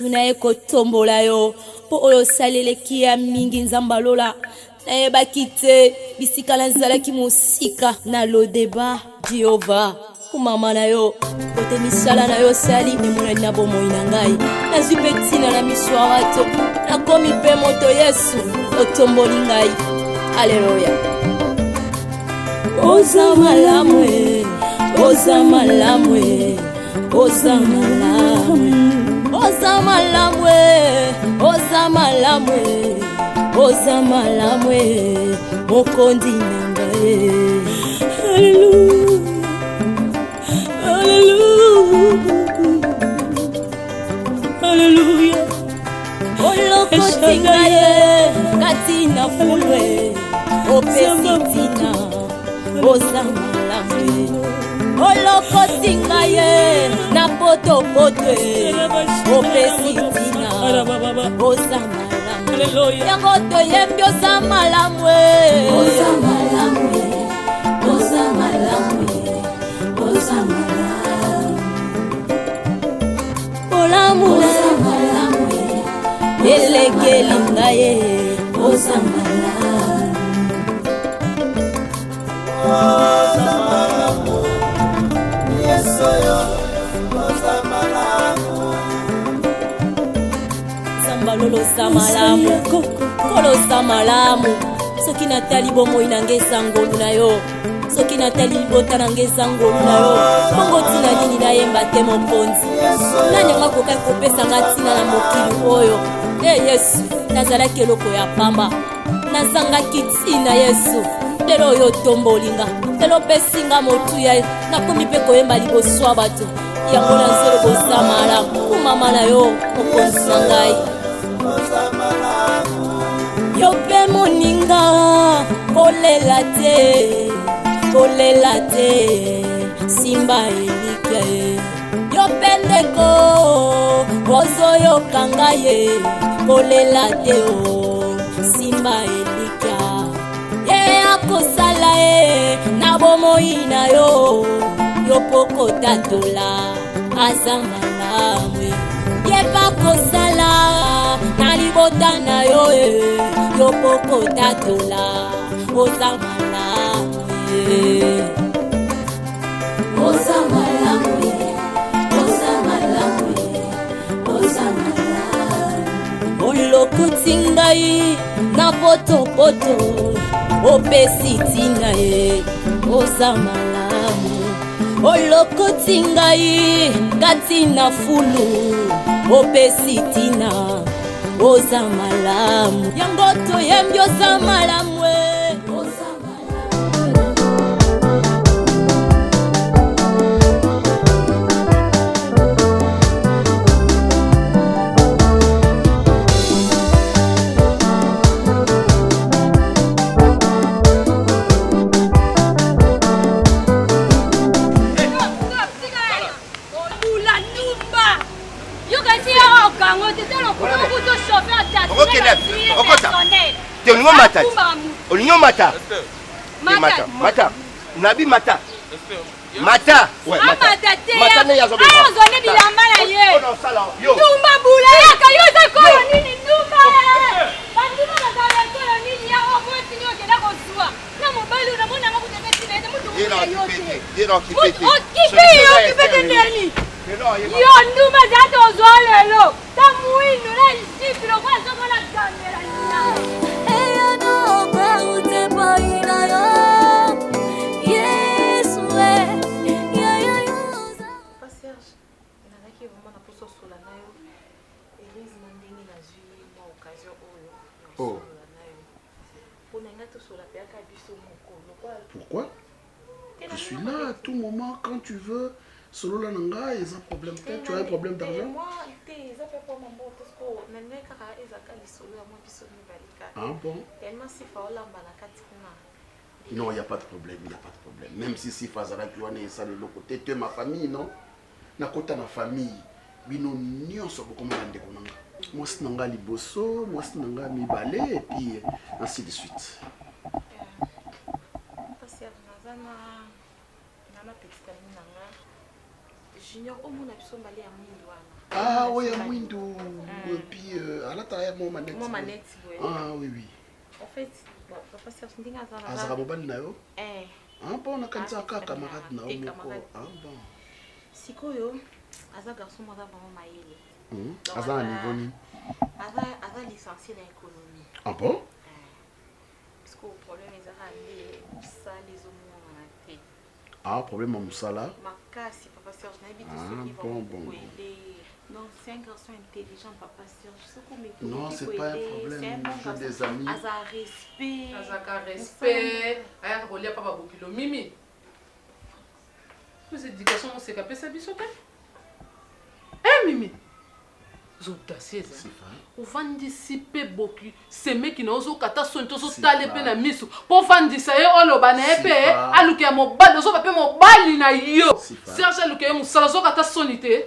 Yesu na eko tombola yo po oyo saleleki ya mingi nzambalola na yebaki te bisika nazalaki mosika na lodeba Jehova kumama na yo kote misala na yo sali emonani na bomoi na ngai nazwi mpe ntina na miso ya bato nakomi mpe moto Yesu otomboli ngai aleluya oza malamu oza malamu oza malamu oza malamu oza malamu oza malamu mokondi na ngai haleluya olokotinga ye kati na fulwe opesitina oza malamu olokotinga ye na potopotwe opesitina oza malamu yango toyembi oza malamu oza malamu oza malamu oza malamu olamu oza malamu elekeli ngaye oza malamu oza malamu yeso yo oza malamu sambalolo oza malamu kolo oza malamu soki natali bomoi na ngai ezangolu na yo soki natali libota na ngai ezangolu na yo bongo ntina nini nayemba te mokonzi nanyanga kokai kopesanga ntina na mokili oyo Yesu nazalaki eloko ya pamba nazangaki ntina Yesu lelo oyo tombolinga lelo pesinga motuya nakomi mpe koyemba liboso ya bato yango nazelo koza malamu kumama na yo mokonzi na ngai yo mpe moninga kolela te simba elika ye yo mpe ndeko ozoyoka ngai ye kolela te o simba elika ye akosala ye na bomoi na yo yo poko tatola aza malamu ye bakosala na libota na yo yo poko tatola oza malamu oza malamu oza malamu oza malamu olokoti ngai na potopoto opesi ntina ye oza malamu olokoti ngai kati na fulu opesi ntina oza malamu yango toyembi oza malamu oza Olingo mata. Mata. Nabi mata. Mata. Ouais, mata. Mata ne yazo. Ah, zone bilamba na ye. Ndumba mbula yaka yo za koyo nini ndumba. Banduma na za koyo nini ya oboti ni okenda kozua. Na mobile unamona ngaku tebeti na mutu yote. Dino kipete. Kipete ndeni. Yo nduma za tozo lelo. Tamuino na isipiro kwa zoko la kamera nina. Pourquoi? Je suis là à tout moment quand tu veux. Solo la nanga, il y a un problème. Peut-être tu as un problème d'argent. Ah bon? Non, il n'y a pas de problème, il n'y a pas de problème. Même si Fazala, tu vois, ça de l'autre côté, tu es ma famille, non? Na kota na famille, bino nyonso beaucoup de konanga. Moi c'est nanga liboso, moi c'est nanga mibale et puis ainsi de suite. Junior au monde a sombalé à Mwindo. Ah oui, à Mwindo. Et puis à la taille mon manette. Mon manette. Ah oui oui. En fait, bon, papa Serge ndinga za. Azara mobali na yo? Ah bon, on a quand ça camarade na yo moko. Ah bon. Sikoyo, aza garçon moi vraiment maïle. Azara niveau ni. Aza licencié dans l'économie. Ah bon? Parce que le problème est ça les hommes en tête. Ah, problème à Moussala. Ma casse, papa Serge, n'a pas Ah, dit bon. Non, c'est un garçon intelligent, papa Serge. Non, c'est pas un problème. J'ai des amis. Aza respect. Aza respect. Aya kolia papa bokilo mimi. Vous éducation on s'est capé ça bisote. Eh mimi. Zodasie ça. Ovandisipe boki. C'est mec qui n'ose kata sonto so tale pe na misu. Po vandisa ye oloba na epe aluke mobali so pape mobali na yo. Serge aluke musala so kata sonite.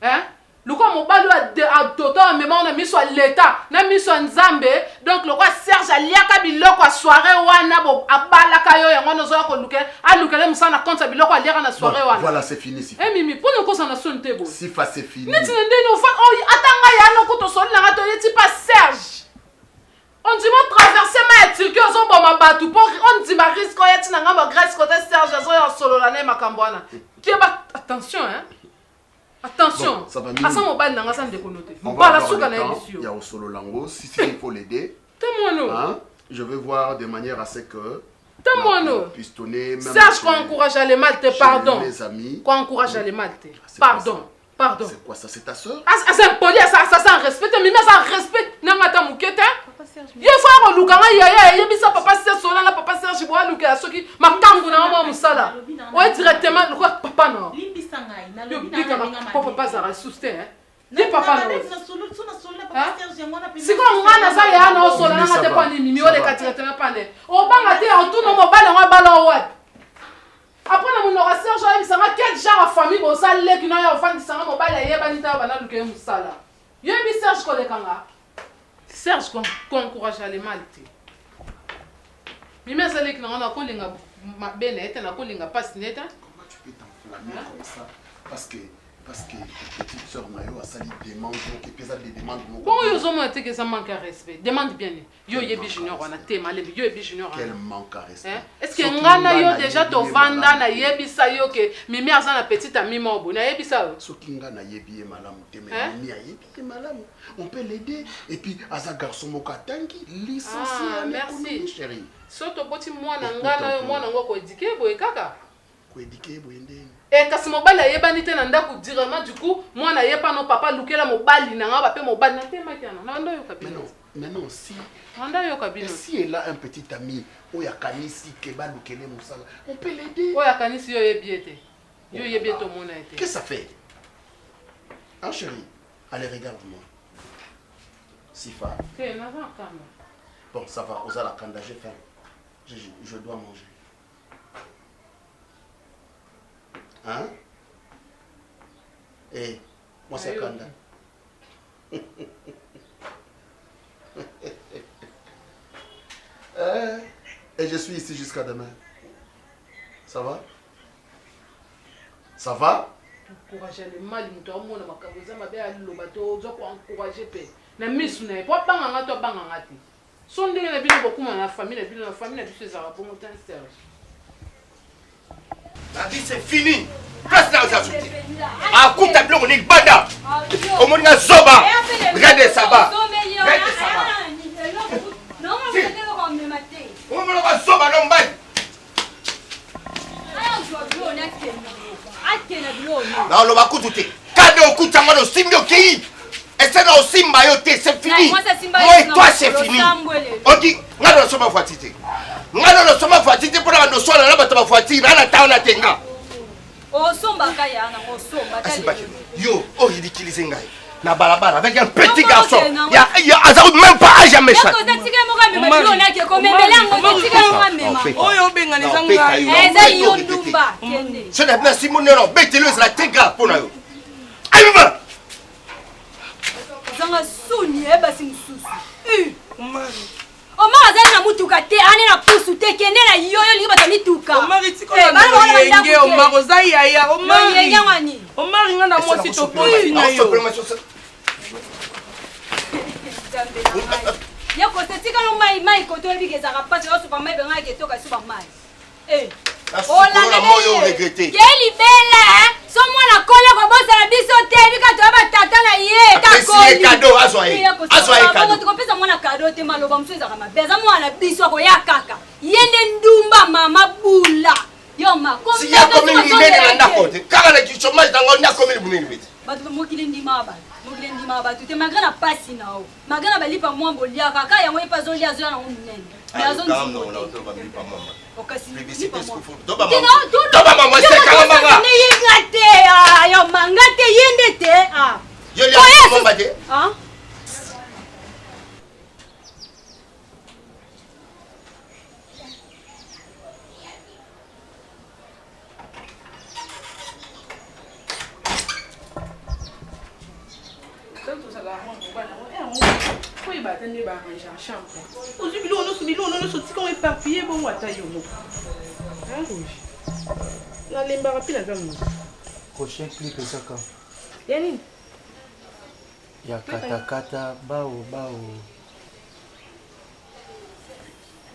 Hein? Luka mobali a toto même on a mis sur l'état na mis sur nzambe donc le roi Serge aliaka biloko a soirée wana bo abala kayo yango nozo ko luke alukele musana compte biloko aliaka na soirée wana voilà c'est fini si eh mimi pour nous ko sana sonte bo si fa c'est fini neti ndeni ofa oh atanga ya no ko to solina ngato yeti pas Serge on dit mo traverser ma Turquie ozo bo mabatu pour on dit ma risque yeti na ngamba Grèce côté Serge azo ya solo la na makambwana kieba attention hein. Attention, bon, ça va à ça mobile n'a pas de connoté. On Pas va la souka voir na le temps. émission. Il y a au solo lango. Si il faut l'aider. Témoino. Hein? Je vais voir de manière à ce que. Témoino. Pistonner. Serge, qu'on encourage à les malter, pardon. Mes amis. Qu'on encourage à les malter. Pardon. Pardon. C'est quoi ça? C'est ta soeur? Ah, c'est impoli, ça sans respect. Mais ça respecte. Nangata moukete. Il faut avoir Lukanga yaya. Il y a mis ça, papa Serge, là, papa Serge, bois Luka, ceux qui m'attendent dans ma moussala. Ouais, directement, le quoi, papa non. Papa Zara soutient. Dis papa non. Si quand on a ça, il y a un sol, on a pas ni mimi, on est directement pas né. On va mater en tout nos mobiles, on va ballon web. Après, on aura Serge, il sera quel genre de famille pour ça, les qui n'ont pas enfant, qui sera mobile, il y a pas d'intérêt à Luka Moussala. Il y a mis Serge Kolekanga. Serge qu'on encourage à les malter. Mimi, c'est les qui n'ont pas colinga benette, n'a colinga pas net. Comment tu peux t'enflammer comme ça? Parce que petite soeur Mayo a sali demande donc pesa des demandes. Bon yo zo monte que ça manque à respect. Demande bien. Yo yebi junior on a téma le yo yebi junior. Quel manque à respect. Est-ce que ngana yo déjà to vanda na yebi sa yo que mimi aza na petite amie mobo na yebi sa. Soki ngana yebi malamu te mais mimi a yebi malamu. On peut l'aider et puis aza garçon moka tangi licencié. Ah merci chérie. Soto boti mwana ngana yo mwana ngoko éduquer boy kaka. Ko éduquer boy ndeni. Et kasi mobali ayebani te na ndako directement du coup mwana yepa no papa lukela mobali na nga bape mobali na te makiana na ndo yo kabino. Mais non si anda yo kabino. Si elle a un petit ami oya kanisi ke ba lukele musala on peut l'aider. Oya kanisi yo yebiete. Yo yebiete au mona été. Qu'est-ce que ça fait? Hein chérie? Allez regarde-moi. Sifa. C'est na kama. Bon ça va, aux la kanda j'ai faim. Je dois manger. Hein? Eh, moi c'est Kanda. Et je suis ici jusqu'à demain. Ça va? Ça va? Encourager les mal, nous avons mon makaboza mabe ali lobato zo ko encourager pe. Na misu na po banga ngato banga ngati. Sonde na bino bokuma na famille na biso ezara pour monter Serge. La vie c'est fini. Place là aux ajoutés. À coup de blanc on est banda. Au monde na zoba. Regardez ça va. Regardez ça va. Non, je vais le mater. On me le zoba non bad. Non, le va coûter. Quand on coûte à moi le simio qui. Et c'est dans Simba yoté, c'est fini. Moi et toi c'est fini. On dit, on a le sommet voiture. On a le sommet voiture pour la notion de la voiture. On a la tenga. Yo, oh ridiculisé ngai. Na balabala avec un petit garçon. Il y a Azarou même pas à jamais ça. Ce n'est pas Simon non, bêtez-le, c'est la tenga pour nous. Allez, va. Zanga suni eba simsusu. Omar azali na mutuka te ane na pusu te kende na yoyo lingi bata mituka. Omar itiko na yenge Omar ozai yaya Omar. Yenge wani. Omaringa na moi si toposi na yo. Ya ko te tika no mai ko to bi ke za ka pasi o super mai benga ke to ka super mai. Oh la moyo regretter. Quelle belle so moi la colle ko bosa la biso te bi ka to ba tata na ye ka ko. C'est cadeau azoye. Azoye cadeau. Ko pesa mwana cadeau te maloba msuza kama beza mwana biso ko ya kaka. Yende ndumba mama bula. Yo ma ko. Si ya comme une idée na ndakote. Kaka na du chômage dans on a comme une bunini bit. Batu mo kilindi maba. Mo kilindi maba tu te magana pasi na o. Magana balipa mwambo lia kaka ya mwe pa zo lia zo na munene. Ya zo non, non, to ba mi pa mama. Publicité ce qu'il faut. Toba maman, c'est caramba. Ne yingate ah yo mangate yende te ah. Yo lia mama de. Ah. Prochain clip ça quand Yani ya kata bao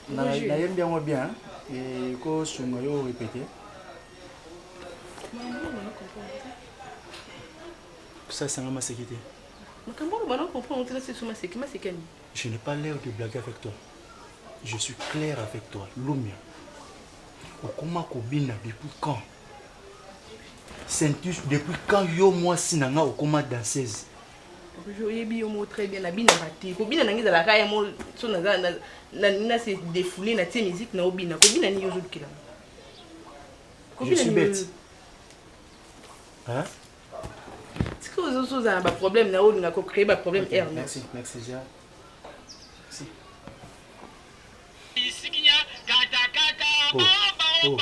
na yembi yango bien et ko sunga yo répéter ça c'est ma sécurité. Je n'ai pas l'air de blaguer avec toi. Je suis clair avec toi. Lumia. Comment Kobina depuis quand? Sentus depuis quand yo moi sinanga okoma danseuse? Je yebi yo très bien na bina bati. Kobina nangiza la kaya mo so na se défouler na tie musique na obina. Kobina ni yo zo kila. Je suis bête. Hein? C'est que vous avez un problème na on a créé un problème R. Merci Zia. Merci. Oh.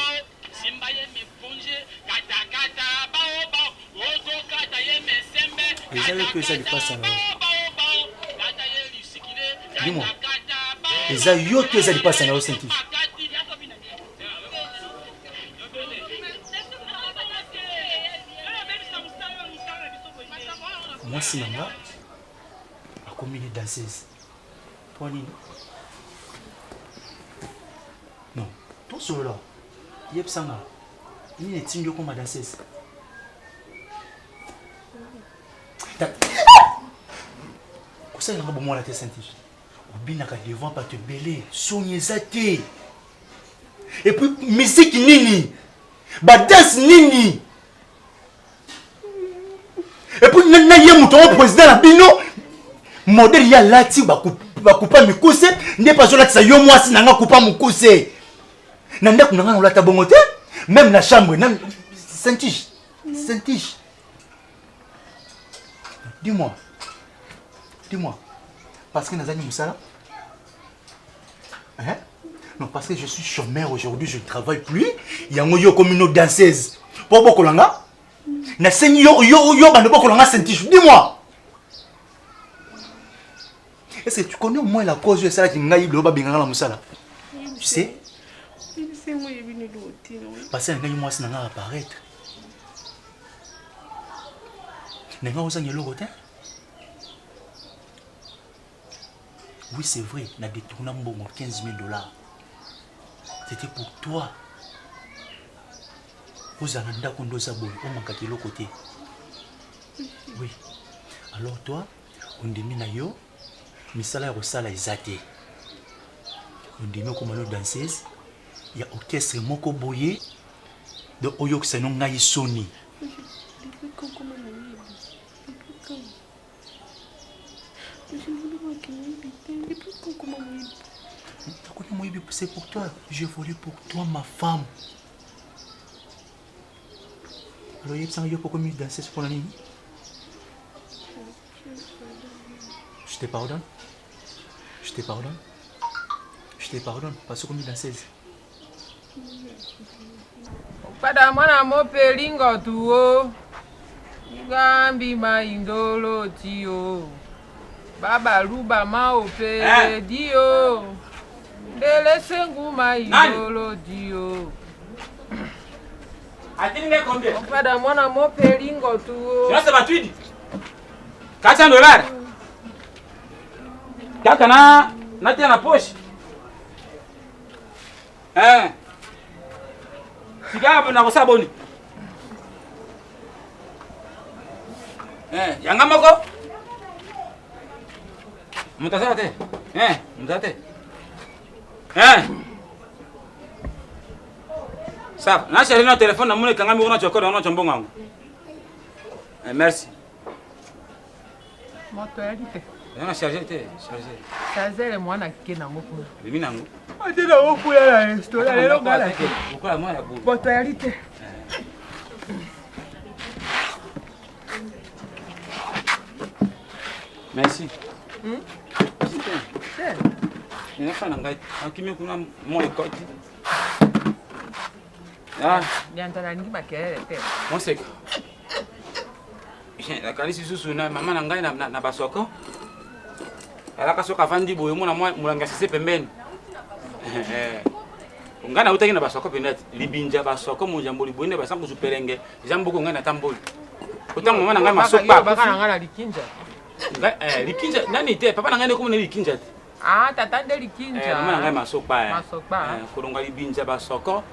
Les amis que ça lui passe alors. Dis-moi. Les amis que ça lui passe alors senti. Moi c'est nanga a commis des danseuses. Pour nini? Non, tout cela. Yep sanga. Ni est tinyo comme danseuse. Ça n'a pas bon la tête senti. Obina ka devant pas te belé, soigner ça té. Et puis musique nini? Ba danse nini? Et puis na yé mouton président la bino modèle ya lati ba coupa mikuse n'est pas là ça yo moi si nanga coupa mukuse. Na ndeko nanga na lata bongote même la chambre na senti. Dis-moi. Parce que Nazani Moussala? Hein? Non, parce que je suis chômeur aujourd'hui, je ne travaille plus. Il y a un comme une danseuse. Pour Bokolanga? Dis-moi. Est-ce que tu connais au moins la cause de ça qui m'a dit la Moussala? Tu sais? Parce que moi, c'est n'a apparaître. N'est pas aux oui, c'est vrai, on a détourné 15 000 $. C'était pour toi. Vous avez un peu de côté. Oui. Alors toi, on dit yo, mais ça là, ça là, exaté. On dit comme une danseuse, il y a orchestre moko boyé, de oyok c'est non ngai soni. C'est pour toi, j'ai volé pour toi ma femme. Alors il y a pourquoi me danser pour la nuit. Je te pardonne. Parce que me danser. Pada mwana mopelingo tuo. Gambi maindolo tio. Baba luba maope dio. Dele sengu maindolo dio. Atini combien? Opada mwana mope lingo tu. Sasa batwidi. $400. Kaka na tia na poche. Fika na kusaboni. Yanga moko. Mutasate. Mutasate. Sawa, na shari na telefone na mune kangami kuna chokora na chombonga wangu. Merci. Moto yalite. Yana charger te, charger. Charger mwana kina ngoko. Mimi nangu. Atena ngoko ya restaurant lelo ngala. Ukula mwana bu. Moto yalite. Merci. Ninafanya ngai. Akimi kuna moyo koti. Niantana ningi makelele te. Monseka. La kalisi susu na mama na ngai na basoko. Alaka soka vandi boye mona mulanga sese pembeni. Ngana utaki na basoko penati. Libinja basoko mujamboli boye ne basangu superenge. Jambo ko ngana tamboli. Kutanga mama na ngai masopa. Baka na ngana likinja. Likinja nani te papa na ngai ko mona likinja te. Tata nde likinja. Mama na ngai masopa. Masopa. Kolonga libinja basoko.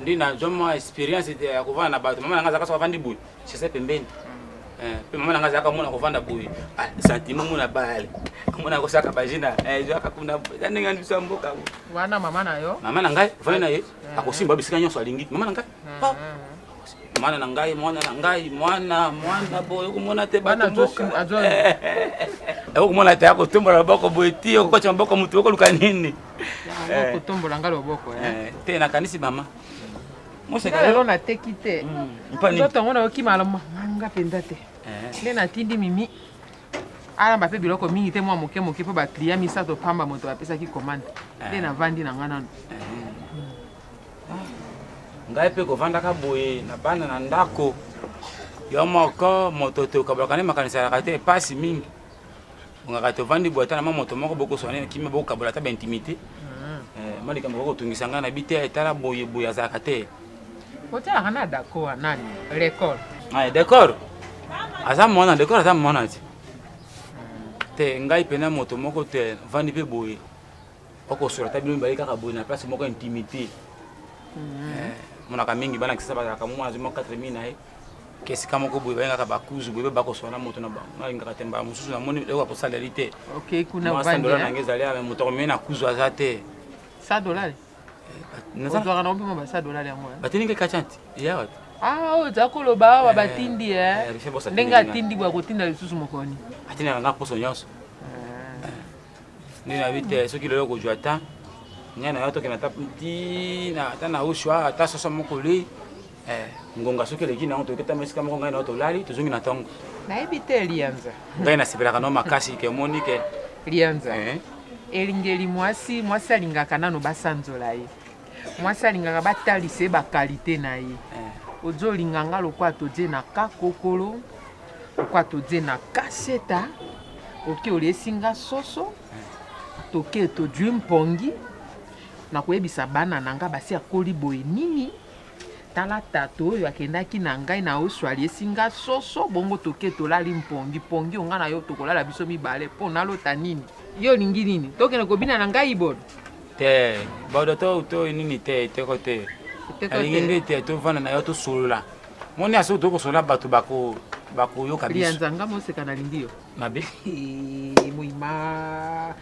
Ndina joma experience ya kuvana na bato. Mama na ngai zaka vandi boye. Sese pembeni. Pe mama nanga zaka mona kovanda boye sentiment mona bale mona ko saka bajina zaka kuna ndinga ndisa mboka wana mama na yo mama nanga vale na ye akosimba bisika nyonso alingi mama nanga mwana nangai mwana boye ko mona te bana mboka eko mona te ako tombola boko boye ti ko cha mboko mutu ko luka nini ko tombola ngalo boko te na kanisi mama Moseka lelo na teki te. Nzoto ngona okimala manga penda te. Le na tindi mimi. Ala mbape biloko mingi te mwa moke po ba client misato pamba moto apesa ki commande. Le na vandi na ngana. Ngai pe ko vanda ka boye na bana na ndako. Yo moko moto te ko bakane makanisa ka te pasi mingi. Ngaka to vandi boata na moto moko boko sone ki me boko kabola ta ba intimité. Mali kama boko tungisa ngana bite etala boye azaka te. Kota kana d'accord nani record. D'accord. Asa mona d'accord asa mona ti. Te ngai pena moto moko te vandi pe boye. Oko sura ta bino bali kaka boye na place moko intimité. Mona ka mingi bana kisaba ka mwa azimo 4000 na e. Kesi kama ko boye banga ka bakuzu boye bako sona moto na ba. Na ngaka temba mususu na moni eko pour salarié. OK kuna vandi. $100 ngeza lia moto mena kuzu azate. $100. Naza na ombi mo ba $100 yango. Bateninga kachanti. Ya wat. Zakoloba wa batindi Ndenga tindi kwa kutinda lisusu mokoni. Atina nga poso nyonso. Nina vite soki lelo ko jwata. Nyana yoto kena tapiti na tana ushwa ata soso mokoli. Ngonga soki leki na onto keta mesika moko ngai na oto lali tozungi na tongo. Na ebite lianza. Ngai na sipelaka no makasi ke monike. Lianza. Elingeli mwasi alingaka nano basanzola ye. Mwasi alingaka batalise ba qualité na ye. Ozo linganga lokwa toje na kakokolo. Lokwa toje na kaseta. Oke olesinga soso. Toke to dream pongi. Na koyebisa bana nanga basi akoli boye nini. Tala tato oyo akendaki na ngai na oswali esinga soso bongo toke tolali mpongi onga na yo tokolala biso mibale po nalota nini. Yo lingi nini? Toke na kobina na ngai bodo. Te, bodo to nini te kote. Alingi te to vana na yo to solola. Moni aso to ko solola batu bako yo kabiso. Lianzanga moseka na lingi yo. Mabe.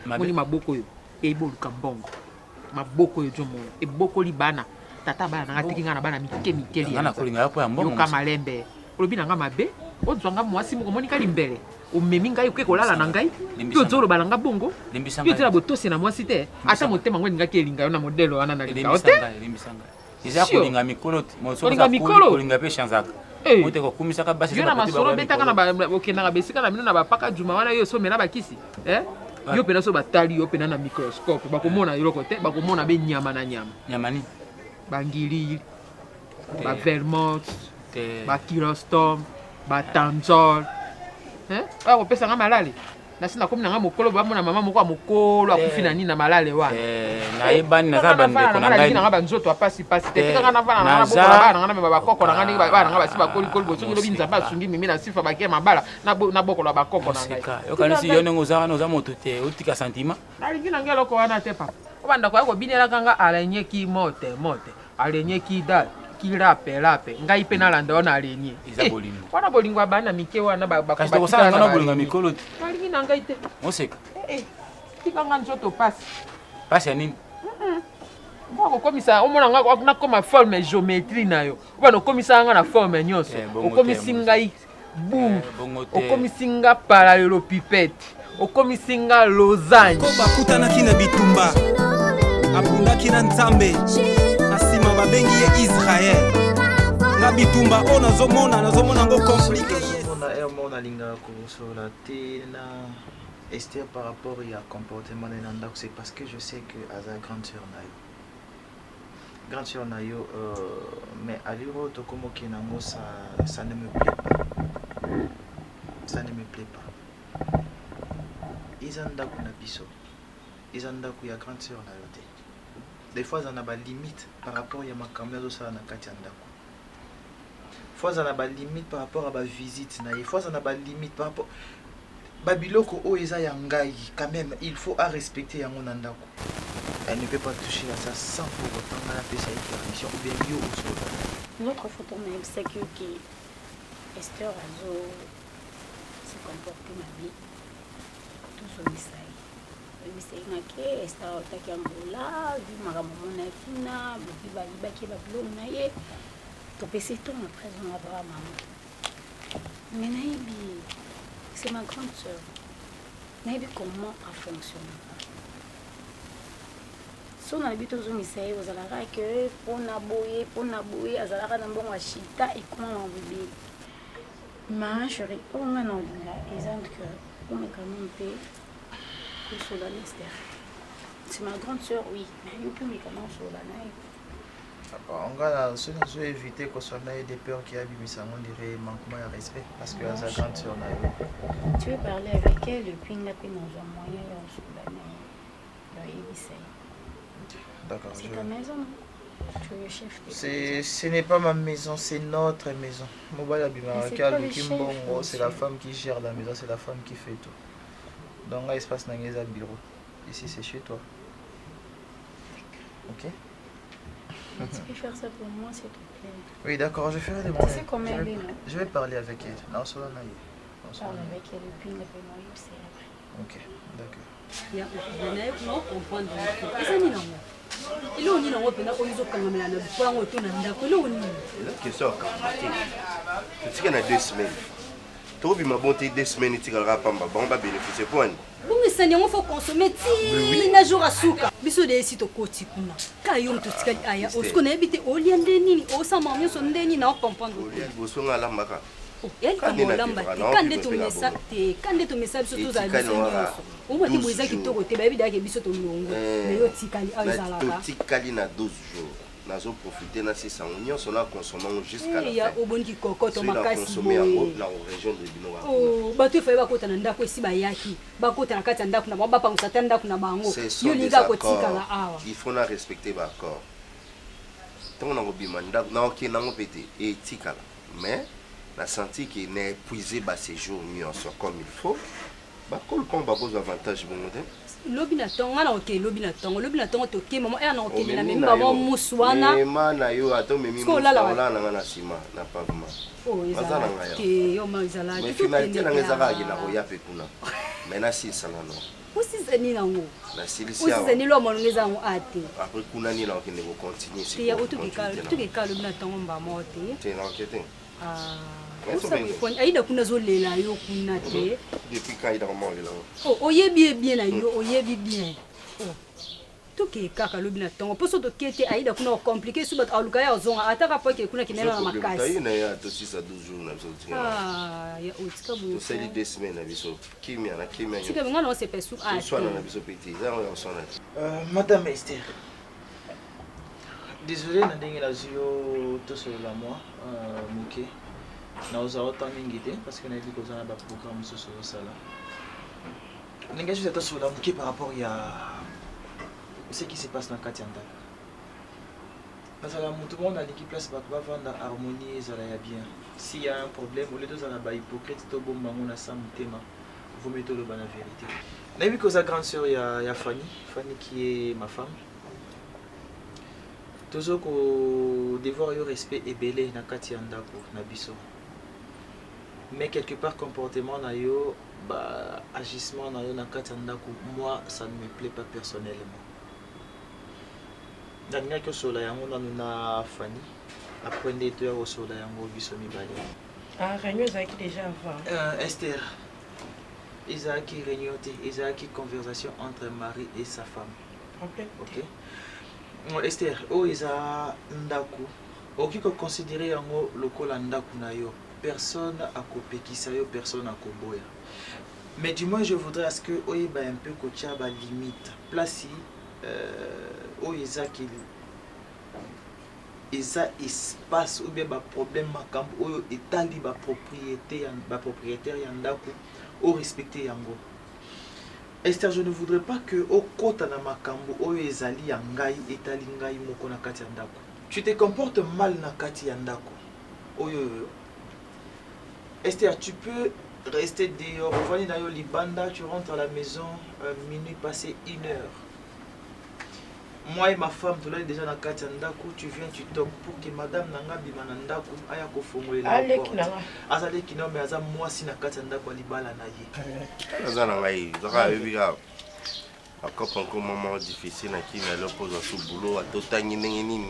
Moni maboko yo. Eboluka mbongo. Maboko yo jomo. Eboko li bana. Tata bana nga tikinga na bana mike ngana kolinga yapo ya mbongo. Yo kamalembe. Olobi na nga mabe. Ozwanga mwasi moko moni kalimbe. Omemi ngai uke kolala na ngai to zoro balanga bongo yo tela botosi na mwasi te ata motema ngwe ngaki elinga yo na modelo wana na linga ote limbisanga iza kolinga mikolo moso kolinga pe chanzaka mote ko kumisa ka basi yo na masolo betaka na okenda besika na bino na bapaka juma wana yo somela bakisi yo pena so batali yo pena na microscope bakomona yo kote bakomona be nyama na nyama ni bangili ba vermouth ba kirostom ba tanzol. Ako pesa nga malali. nasi nakomi nanga mokolo bamona mama moko ya mokolo akufi na nini na malale wana nayebani naza bandeko na ngai nanga banzoto apasi te tikanga navana nanga bokola bana nanga mema bakoko nanga ndenge bana nanga basi bakolikoli bosongi lobi nzambe asungi mimi na sifa bakie mabala na bokola bakoko na ngai yokanisi yo ndenge oza moto te otika sentiment nalingi nanga eloko wana te papa obanda koya kobinelaka nga alenyeki mote alenyeki dal kilape ngai mpe nalanda wana alenye wana bolingo abana mike wana kasi tokosala ngana bolingo mikolo te nalingi na ngai te oseka tikanga nzoto pasi ya nini okomisa omona nga nakoma forme géométrie na yo obana okomisa nga na forme nyonso okomisi ngai bour okomisi nga parallélopipède okomisi nga losange bakutanaki na bitumba abundaki na nzambe na nsima babengi ye Israel na bitumba oyo nazomona yango komplike nalingaka kosola te na Esther par rapport à comportement de Nandako, c'est parce que je sais que Aza grande sœur Nayo, mais à l'iro Tokomo Kinango, ça ne me plaît pas. Ça ne me plaît pas. Izandaku na biso. Izandaku ya grande sœur Nayo te. Des fois, ça n'a pas limite par rapport à ma caméra de ça na Katiandaku. Fois, ça n'a pas limite par rapport à ma visite. Des fois, ça n'a pas limite par rapport. Babiloko o eza yangai, quand même, il faut à respecter yango nandako. Elle ne peut pas toucher à ça sans pour autant la permission ou bien yo ou so. Notre photo même c'est que Esther Azo se comporte ma vie. Tout son message. Le message na ke Esther otaki angola, vi makambo na fina, bi ba ki ba bilo na ye. To pesi to na présent Abraham. Mais naibi c'est ma grande sœur. Naïbi comment a fonctionné. Si on a l'habitude de faire aux alara que pour naboyer, azalaka na mbongo chita et comment on veut. Ma chérie, on a non là, exemple que on est quand même payé pour sur la liste. C'est ma grande sœur, oui, mais il peut me comment sur la naïve. On va éviter que ce soit des peurs qui abîment ça, on dirait manquement de respect parce que Aza grande sœur Nayo. Tu veux parler avec elle et puis la peine dans un moyen sur la naïve. D'accord. C'est ta maison, non? Tu es le chef. Ce n'est pas ma maison, c'est notre maison. C'est la femme qui gère la maison, c'est la femme qui fait tout. Donc là, il se passe dans un bureau. Ici, c'est chez toi. Ok? Tu peux faire ça pour moi, s'il te plaît? Oui, d'accord, je ferai des moyens. Tu sais comment elle est, non? Je vais parler avec elle. Non, ça va aller. Parle avec elle et puis le paiement, c'est après. Ok, d'accord. Il y a un comprendre. Il est au nid en open, on est au Canada, pour un retour à Ndako. Qui sort tu sais 2 semaines. Tu as ma bonté 2 semaines, tu vas bénéficier pour une. Bon, mais ça, il faut consommer. Il n'a jour à souka. Biso de site au côté. Kayom to tikali aya. On se connaît habité au lien de nini. Au sama mio son deni na comprendre. Au son à la maka. Elle comme lamba. Quand de to message te, quand de to message surtout za biso. On m'a dit moïse qui to côté baby da ke biso to longo. Mais yo tikali aya za la. To tikali na 12 jours. Nazo profiter na 600 unions on a consommé jusqu'à la fin. Il y a au bon qui cocotte makasi. Consommé en la région de Binoa. Oh, bato fa ba kota na ndako esi ba yaki. Ba kota na kati ndako na ba pa musata ndako na bango. Yo linga ko tikala awa. Il faut na respecter ba accord. Tant na obima ndako na ok na ngopete et tikala. Mais la senti qui n'est épuisé ba séjour mieux comme il faut. Ba kol kon ba beaux avantages bon modèle. Lobina tonga na ok lobina tonga to ke maman e na ok na même maman muswana mema na yo ato memi muswana na na sima na pavement oh ezala ke yo ma ezala mais finalité na ngeza ki na roya pe kuna mais na si sana no usizeni na ngo na silisia usizeni lo mo ngeza ngo ate après kuna ni na ok ne ko continuer si ya utukika lobina tonga mba mote te na ok te aida kuna zolela yo kuna te depuis quand il a mangé là oh oyebi bien na yo oyebi bien oh to ke kaka lobi na tongo poso to kete aida kuna compliqué suba aluka ya zonga ataka po ke kuna kinela na makasi tayi na ya to 6 à 12 jours na biso ya otika bu to seli 2 semaines na biso kimia tika ngana on se pesu a swana na biso petit za on sona Madame Esther, désolé na ndenge na zio to sur la moi muke na oza autant mingi te parce que na dit que ça na ba programme sur ça là N'engage juste à sur la par rapport à ce qui se passe dans Katianda. Parce que tout le monde a l'équipe place va vendre harmonie et ça va bien. S'il y a un problème, au lieu de ça la hypocrite, tout bon on a ça mon thème. Vous mettez le bon la vérité. On a vu que sa grande sœur il y a Fanny qui est ma femme. Toujours qu'au devoir le respect est belé na Katianda pour na biso. Mais quelque part comportement na yo bah agissement na yo na Katianda moi ça ne me plaît pas personnellement. Dernière que sur la yango na Fanny après des 2 heures sur la yango biso mibale. Ah réunion Isaac déjà avant. Esther Isaac réunion Isaac conversation entre mari et sa femme. OK. Esther o isa ndaku oki ko considérer yango lokola ndaku na yo. Personne a kopekisa yo, personne a koboya. Mais du moins je voudrais à ce que oyiba un peu kotia ba limite. Place Isaac espace ou bien ba problème makambo oyo etali ba propriétaire yandaku au respecter yango. Esther, je ne voudrais pas que au kota na makambo oyo ezali yangai etali ngai moko na kati yandaku. Tu te comportes mal na kati yandaku. Oyo Esther, tu peux rester dehors, tu rentres à la maison, minuit passé 1 heure. Moi et ma femme, tu l'as déjà dans Katiandaku, tu viens, tu toques pour que madame Nanga Bimanandaku aille à Kofongoé la porte. Azale Kino, mais Azam moi si na Katiandaku Alibala Naye. Azanangaï, Zara Eviga. Encore un moment difficile qui n'a pas posé sous boulot à Totani Nini.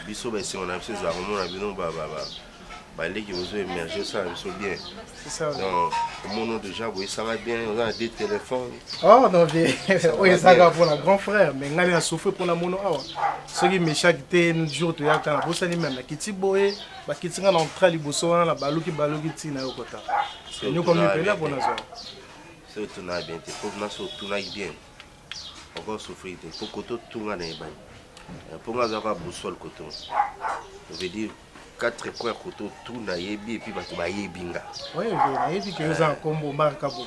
Bisso, si on a fait ça, on a vu nos baba. Les qui vous émerger ça, ils sont bien. C'est ça. Donc, mon nom déjà, oui, ça va bien. On a des téléphones. Oh non, oui, ça va pour le grand frère. Mais on a souffert pour la mono. Ce qui me chaque jour, tu as quand on a même la kitty boy, la kitty en entrée, les bossons, la balouki tina au côté. Et nous, comme nous payons pour nous. C'est tout n'a bien. Pour nous, tout n'a bien. Encore souffrir. Pour que tout n'a bien. Pour nous, avoir boussole coton. Je veux dire. 4 points koto tout na yebi et puis ba to yebinga. Oui, na yebi que nous en combo marka bongo.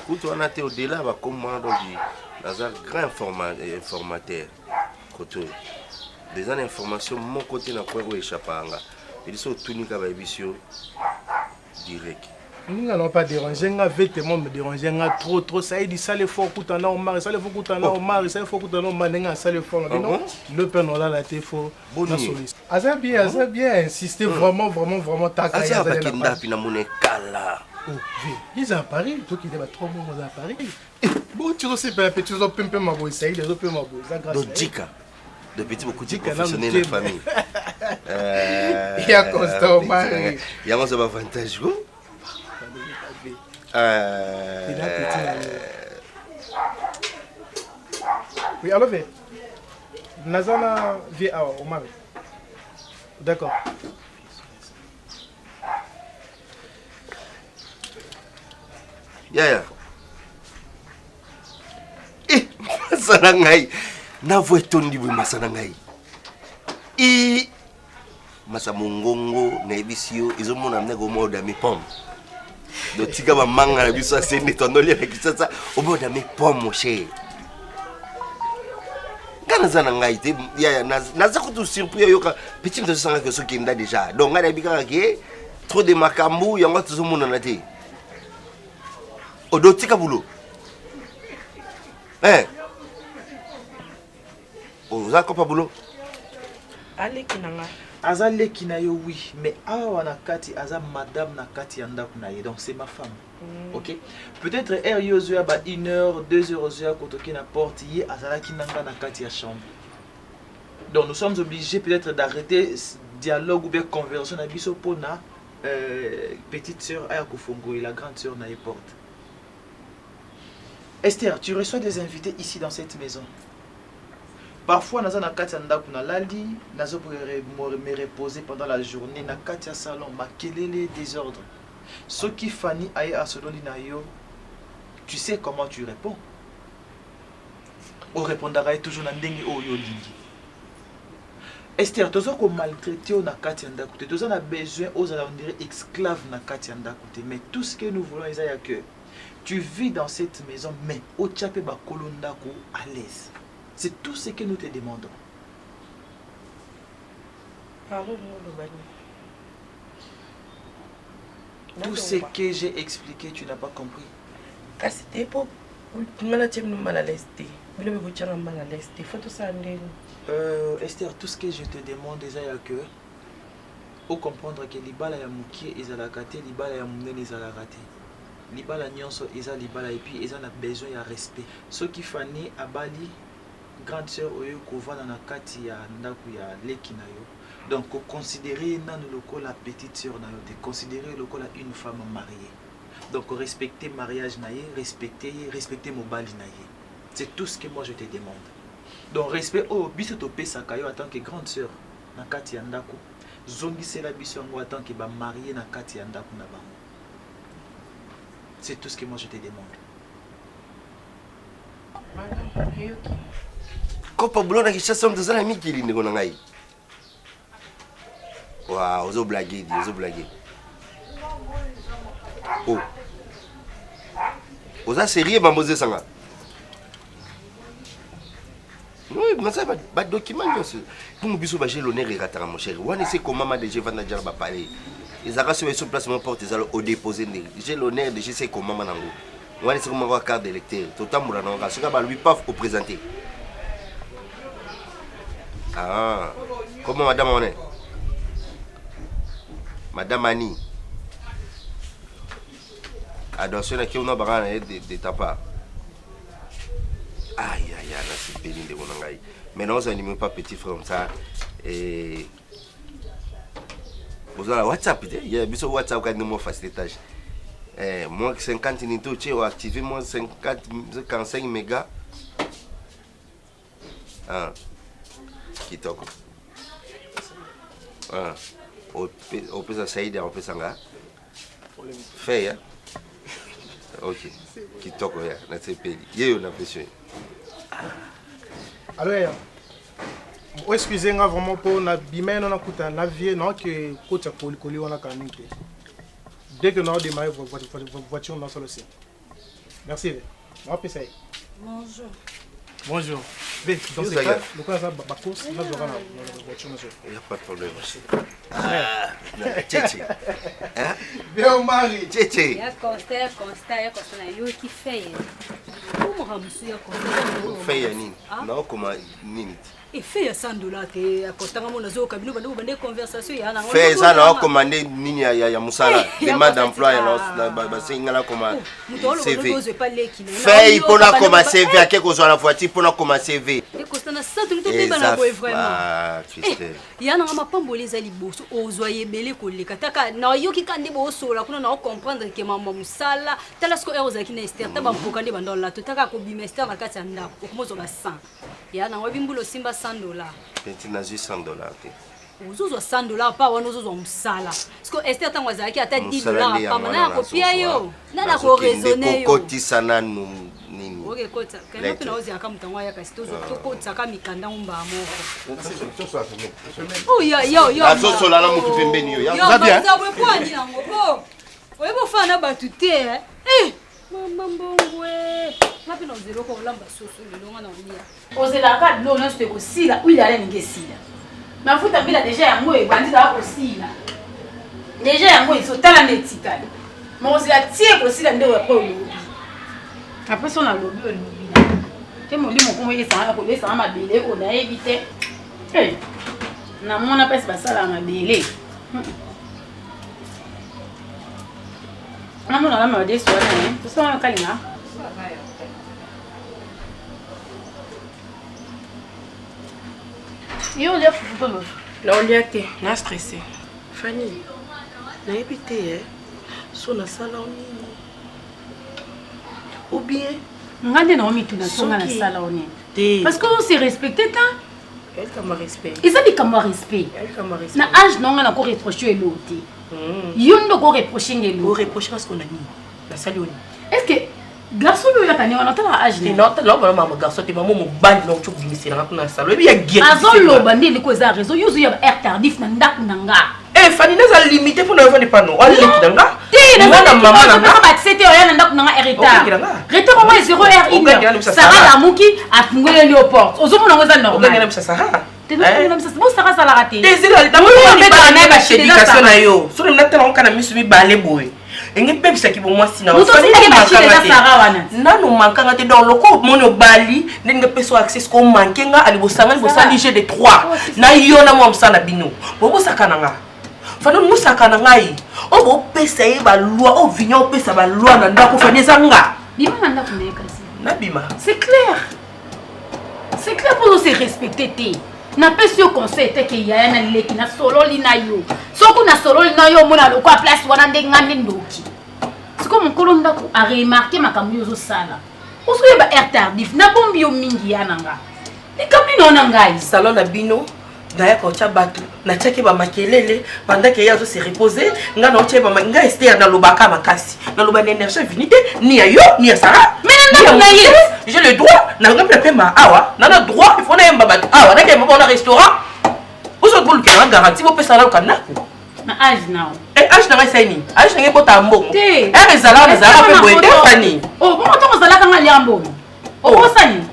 Koto on a été au-delà ba commando di dans un grand informateur koto. Des informations mon côté na kwa échappanga. Ils sont tout nika ba ebisio direct. Nous n'allons pas déranger, nous vêtements me déranger, trop, ça dit ça les faux coutana au mari, ça les faux coutana au mari, ça les faux coutana au maninga, ça les faux. Non, le père non là la té faux. Bonne soliste. Asa bien insister vraiment ta carrière. Asa kinda pina monekala. Oh, ils à Paris, toi qui débat trop bon à Paris. Bon, tu sais pas petit zo pempe ma boy, ça il les pempe ma boy, ça grâce. Donc Dika, de petit beaucoup de professionnels de famille. Il y a constant au mari. Il y a un avantage. Oui, alors, Nazana vit au mari. D'accord. Yeah. Eh, Masanangai. Na voix tondi bu Masanangai. Masa mongongo na ebisio izomona mnego moda mi pom. Do tika ba manga na biso asende tondoli na kisasa oboda mi pom mon cher. Kana zana ngai te ya naza kutu surpris yoka petit mto sanga que soki nda déjà. Donc ngana bika ke trop de makambu yango tuzomona na te. Odo tika bulo. Vous avez pas boulot? Allez, Kinanga. Azale Kinayo, oui, mais awa nakati, aza madame nakati yanda kunaye, donc c'est ma femme. Ok? Peut-être er yozua ba 1 heure, 2 heures yozua kotoki na porte yi azala kinanga nakati ya chambre. Donc nous sommes obligés peut-être d'arrêter dialogue ou bien conversation na biso pona petite sœur aya kofongo et la grande sœur na porte. Esther, tu reçois des invités ici dans cette maison. Parfois, naza na kati ndaku na lali, nazo me reposer pendant la journée na kati ya salon, makelele désordre. Ce qui Fanny aye a selon yo, tu sais comment tu réponds. On répondra toujours na ndenge oyo lingi. Esther, tozo ko maltraiter na kati ndaku, tozo na besoin aux on dirait esclave na kati ndaku, mais tout ce que nous voulons est que Tu vis dans cette maison, mais au Tchapé Bakolondako à l'aise. C'est tout ce que nous te demandons. Tout ce que j'ai expliqué, tu n'as pas compris. C'était pour mal à l'aise. Esther, tout ce que je te demande déjà que faut comprendre que libala ya mukie ezala kate, libala ya munene ezala kate. Libala nyonso eza libala et puis eza na besoin ya respect. Ce qui fani abali grande sœur oyo kovana na kati ya ndaku ya leki na yo. Donc considérer nanu lokola la petite sœur na yo, te considérer lokola une femme mariée. Donc respecter mariage na ye, respecter mobali na ye. C'est tout ce que moi je te demande. Donc respect au biso to pesa kayo en tant que grande sœur na kati ya ndaku. Zongi c'est la biso en tant que ba marié na kati ya ndaku na bango. C'est tout ce que moi je te demande. Kopa bulo na kisha som tozala mikili ndeko na ngai. Wow, ozo blaguer, ozo blaguer. Oh. Oza sérieux bamboze sanga. Oui, mais ça va document pour nous biso ba j'ai l'honneur et ratara mon cher. Wana c'est comment ma déjà va na dire ba parler. Ils arrachent sur place mon porte ils allent au déposer. J'ai l'honneur de je sais comment manango. Wana c'est comment voir carte d'électeur. Totamula na ngaka ba lui pas au présenter. Ah, comment madame on est? Madame Annie. Attention à qui on a besoin de ta part. Aïe, aïe, aïe, là c'est pénible de mon angaï. Maintenant, vous n'animez pas petit frère comme ça. Et. Vous avez WhatsApp, il y a un WhatsApp qui a un facilitage. Moi, 50 minutes, tu as activé moi 55 mégas. Ah. Qui toque. Ah. On peut s'essayer, on peut s'engager. Fait, hein? Ok. Qui toque, là, c'est pénible. Il y a une impression. Alors, excusez-moi vraiment pour la bimène, on a coûté la vie, non, que coûte à coller, on a quand dès que nous avons démarré votre voiture, on a sur le site. Merci. On va passer. Bonjour. Bonjour. Dans ce cas, le cas de la course, nous avons la voiture. Il n'y a pas de problème. Tchétché. Bien, Marie. Tchétché. Il y a constat, qui fait. Comment vous avez fait nini? Non, comment nini? Et fait $100 que à constat mon azo kabino bando bande conversation ya na. Fait ça là commander nini ya musala demande d'emploi là ba singala comment CV. Fait pour la comment CV à quelque chose la voiture pour la comment CV. Et constat na 100 to pe bana boy vraiment. Ah, Christelle. Ya na ma pamboli za liboso ozoye bele ko le kataka na yoki kande bo sola kuna na comprendre que mama musala talasko eroza ki na Esther taba mpokande bando la totaka ko bimester na kati ya ndako komozo ba 100. Ya na wabimbulo simba $100. Petit nazi $100. Uzuzo $100 pa wana uzuzo msala. Siko Esther tango azaki ata $10 pa mana kopia yo. Nana ko raisonner yo. Kokoti sana nini. Oke kota. Kana tuna ozi akamutango ya kasitozo tokota ka mikanda umba moko. Oh yo. Azo sola na mutu pembeni yo. Ya bien. Yo ba kwa ni nango bo. Oyebo fana batute Mama mbongwe. Ngapi no zero ko lamba soso lelonga na ulia. Ozela ka lo no ste ko sila, uila ale ngesila. Mafuta bila deja yango e bandita ko sila. Deja yango iso tala netikali. Mo ozela tie ko sila ndewe ko lobi. Après son a lobi lobi. Te mo limo ko yesa na ko lesa mabele ko na evite. Na mona pesa basala mabele. Non, non, non, des soins, tout ça, Kalina. Yo, il y a fou, là, on y a été, on a stressé. Fanny, on a évité, son a salon. Ou bien, on a des noms tout dans son salon. Parce qu'on s'est respecté, tant. Elle comme respect. Et ça dit comme respect. Elle comme respect. Na âge non, on a encore reproché l'autre. Yondo go reprocher ngelo. Go reprocher parce qu'on a mis la salioni. Est-ce que garçon lui a tani on entend âge ni non là maman garçon te maman mo bandi non chou bimisira na kuna salo bi ya guerre. Azolo bandi ni ko za réseau yuzu ya air tardif na ndak nanga. Fanny n'a pas limité pour ne pas panneaux. On l'équipe d'anga. C'était un an dans un retard. Retard au moins 0 R1. Sarah Lamouki a fumé les portes. Aux hommes, on a normal. On a ça Sarah. Bon, Sarah, ça l'a raté. Désolé, d'abord, on est dans la éducation à yo. Sur le matin, on a mis sur balai boy. Et les bébés qui vont moi sinon. Non, non, manquant à dans le corps, mon bali, n'engue pas so accès qu'on manque nga ali bosanga bosalige de 3. Na yo na mo msana bino. Bobo sakananga. Fano musakana ngai. O bo pesa e ba loi, o vignon pesa ba loi na ndako fani zanga. Bima na ndako ndeka. Na bima. C'est clair. C'est clair pour nous se respecter. Na pesi au conseil te ke ya na leki na solo lina yo. Soko na solo lina yo mona loko a place wana ndengane ndoki. Siko mukolo ndako a remarquer makambo yo zo sala. Oso yeba air tardif na bombi yo mingi ya nanga. Ni kamino na ngai salon na bino. Naya kocha batu na cheke ba makelele pendant que yazo se reposer nga na oche ba nga Esther na lobaka makasi na loba énergie vinité ni ya yo ni ya Sarah mais na j'ai le droit na nga pepe ma awa na droit il faut na yamba batu awa na ke mo na restaurant oso bulu ke na garantie bo pesa na kana na âge now âge na saini âge na ngebo tambongo ezala na zala pe boete fani oh bon to zala ka ngali ambo o sani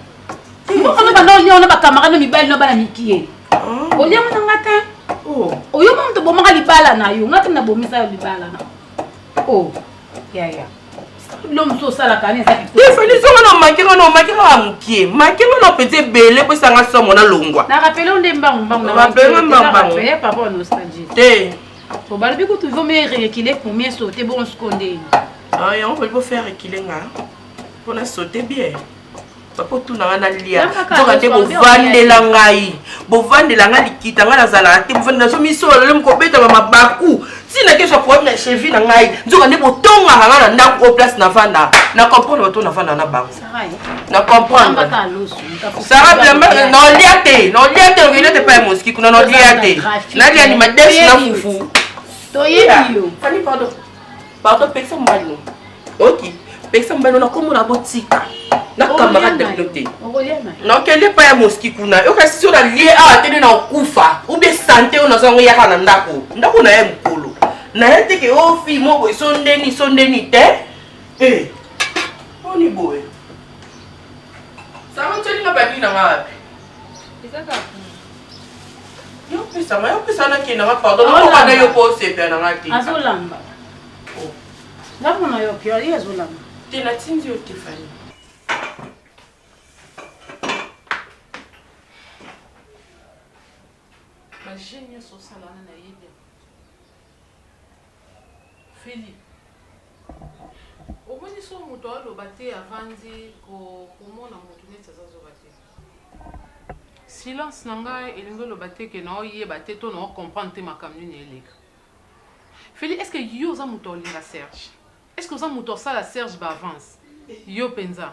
mo ko ba no nyona ba camarade mi belle no ba na mikie olia mwana ngata oyo muntu bomaka libala na yo ngati na bomisa yo libala na ya l'homme so sala kani sa ki définition na makiro amukie makiro na petit belé po sanga somo na longwa na rappelé on demba na rappelé mbamba par rapport à nostalgie te to balbi ko tu veux me reculer pour mieux sauter bon seconde on peut pas faire reculer nga pour na sauter bien pour tout na lia donc ate bovandela ngai bovandela ngai likita ngai nazala te bovandela so misolo le mkobeta ba mabaku sina ke so problème na cheville na ngai donc ane botonga ngai na ndako au place na vanda na comprendre bato na vanda na bango na comprendre Sarah bien non liate on te pas moski kuna non liate na lia ni madesi na fufu to yebio fani pardon personne mal OK personne mal na komo na botika na camarade de piloté non quelle pas ya moski kuna yo kasi so na lié a tene na kufa ou bien santé on azango ya kana ndako na ye mkolo na yete ke o fi mo bo sondeni te oni boy ça va teni na bani na ngapi ezaka yo pesa na kina nga pardon no kana yo po sepe na ngati azolamba ngapo na yo pio ali azolamba tena tinzi yo Tiffany Gêne social na yebe Philippe omoni so moto aloba te avandi komona moto neti azazoba te silence na ngai elingi oloba te ke na oyeba te to na ocomprendre te makambo nini eleka Philippe est-ce que yo oza moto olinga Serge est-ce que oza moto osala Serge baavance yo mpenza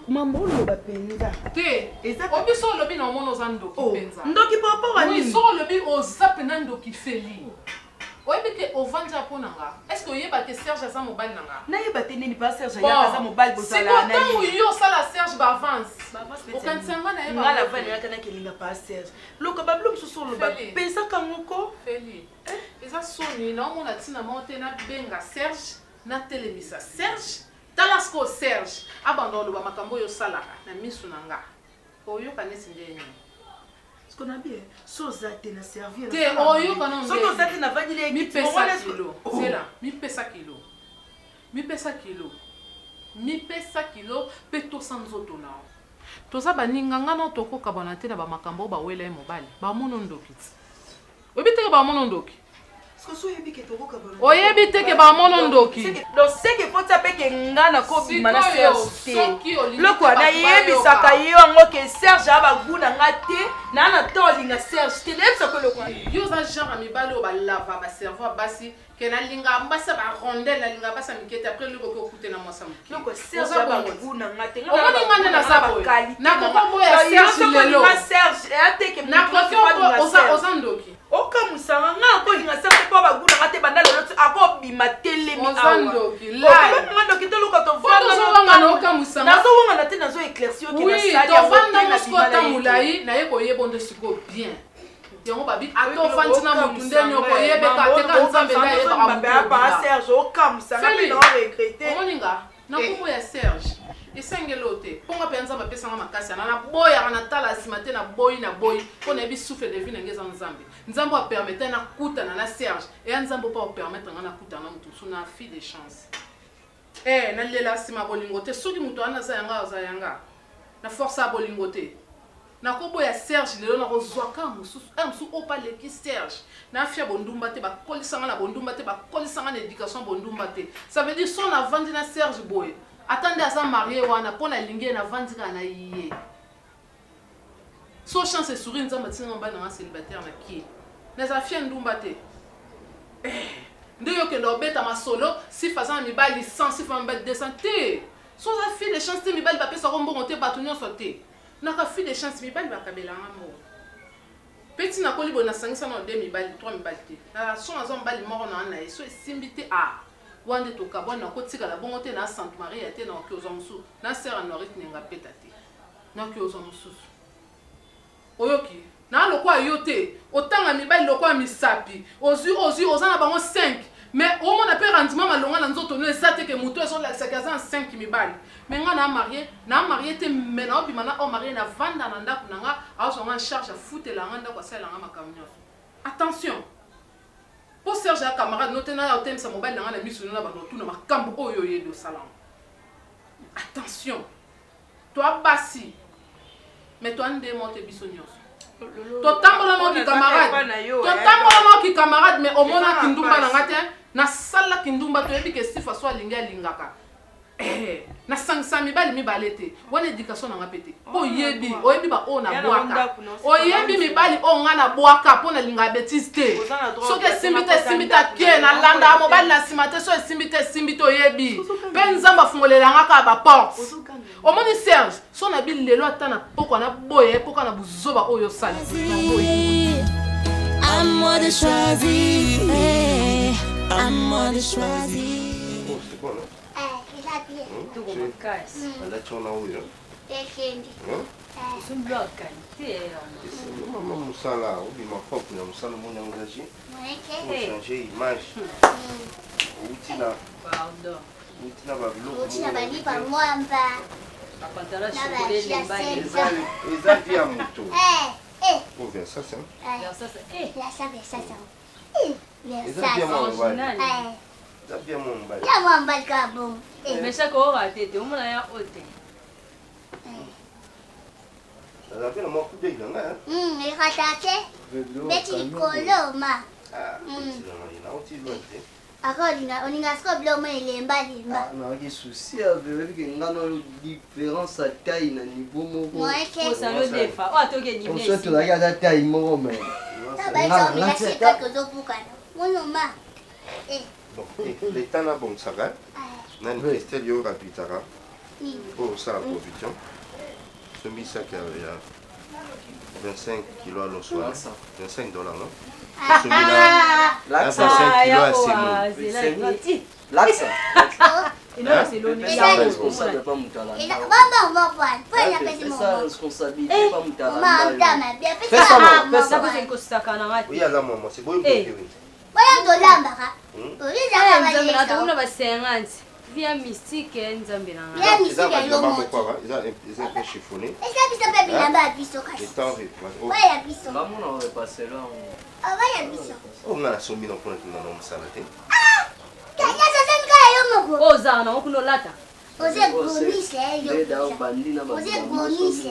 mambo oloba penza te obiso olobi na omona oza ndoki mpenza ndoki papa wani so olobi oza pena ndoki Feli oyebi ke ovanja mpo na nga est ce que oyeba ke Serge aza mobali na nga nayeba te nini pa Serge aza mobali bozala na ntango yo osala Serge baavance okanisanga na yeba ngala vani yaka nakelinga pa Serge loka babilo mosusu oloba pesaka ngoko Feli eza soni na omona ntina moko te nabenga Serge natelemisa Serge Talasco Serge abanda oloba makambo oyo osalaka na misu na nga oyoka neti ndeni sikona bien soza te na servir te oyoka na ndeni soki oza te na vandile ekiti mipesa kilo mpe tosa nzoto nao toza baninganga na tokoka bana te na bamakambo oyo bawela ye mobali bamono ndoki ti oyebi teke bamono ndoki oyebi teke bamono ndoki doseke fota peke ngana kobima na Serge te loko nayebisaka ye yango ke Serge abaguna nga te na to olinga Serge te nayebisaka loko yo oza genre mibali oyo balava baservoir basi ke nalinga mbasa barondele nalinga basa mikete après lokoki okute na mwasa moki loko Serge abaguna nga te omoni ngane naza boye nakokombo ya Serge lelo nakoki oza ndoki okamusanga nga kolinga Serge mpo baguna nga te banda lelo akobima telemi awandoki te loka tovanga na te nazo éclairci oke tovanda mosikota molai naye koyeba nde sikoyo bien yango babi ato fandi na mutu ndeni okoyebeka te ka nzambe na yebaka Serge okamsa na pena regrette omoninga na kombo ya Serge esengelo te mponga mpe nzambe apesanga makasi ana naboyaka na tala nsima te na boyi mpo na yebi souffle de vie na ngeza nzambe nzambe apermete nakutana na Serge eya nzambe mpo apermete nga nakutana na mutu mosusu na fille de chance nalela nsima bolingo te soki moto wana aza yanga aza yanga na force ya bolingo te nakoboya Serge lelo nakozwaka mosusu mosusu opa leki Serge nafia bondumba te bakolisanga na bondumba te bakolisanga na éducation bondumba te ça veut dire son avandi na Serge boye attendez aza marié wana mpo na lingi na vandi kaka na ye so chance esuri nzambe atinga mobali nanga célibataire na kie naza fia ndumba te nde yokende obeta masolo sifa aza na mibali 100 sifa na mibali 200 te so oza fille de chance te mibali bapesaka mbongo te bato nyonso te naka fille de chance mibali bakabelanga mbongo mpe ntina koli boye nasangisa na 2 mibali 3 mibali te na so naza mobali moko na wana ye so esimbi te wande tokabwana nakotikala bongo te na Sainte Marie te naoki ozwa mosusu na sere anorit nenga peta te naoki ozwa mosusu oyoki na lokwa yo te otanga mibali lokwa misapi ozwi oza na bango 5 mais omona mpe rendement malonga na nzoto no eza te ke moto ezolakisaki aza na 5 mibali mais nga na marie te me naobima na marie na vanda na ndako na nga azwanga en charge afutelanga ndako asalelanga makambo nyonso attention po Serge ya camarade no te na otemisa mobali na nga na miso na bando tuna makambo oyo oyebi osala attention toi basi mais toi nde mote biso nyonso totambola noki camarade mais omona kindumba na nga te nasala kindumba toyebi ke sifa so alingi alingaka nasangisa mibali te wana éducation na nga pete po oyebi baoyo na bwaka oyebi mibali oyo nga na bwaka mpo na linga bétise te soki esimbi te ake nalanda mobali na nsima te so esimbi te oyebi mpe nzambe afungolelanga kaka baporte omoni Serge so na bilelo ata na pokwa na boye poka na buzoba oyo osali à moi de choisir, à moi de choisir. Mama musala obima propre na musala mona engagé pour changer image utina babilo utina bali pa mwamba eza via moto oh versa ça eza via mwamba ya mwamba kabo mesha ko ratete umona ya ote Vous le mot de l'angle. Il ratate. Beti koloma. On a scope l'homme il est mbali mba. Na ki souci avec que ngano différence à taille na niveau moko. Faut ça le défa. Oh to ke ni. On souhaite la garder taille moko mais. Ça va être mais c'est quelque chose pour kana. Mon ma. L'état na bon ça va. Na ni Christelle yo rapitara. Pour ça la production. Ce misa qui a 25 kilos à l'eau soir, $25, non? L'axe, 25 kilos à Sémoul. L'axe. C'est responsabilité oui, à la maman, c'est bon. Via mystique nzambe na nga. Via mystique yo mo. Ils ont chiffonné. Et ça bisa pe bilamba biso kasi. Et tant ouais ya biso. Maman on va passer là. Ah ouais ya biso. On a sommi dans pour nous dans salade. Ah! Kanya sasa nika yo mo. Oza na okuno lata. Oze gomise yo. Leda bandi na ba. Oze gomise.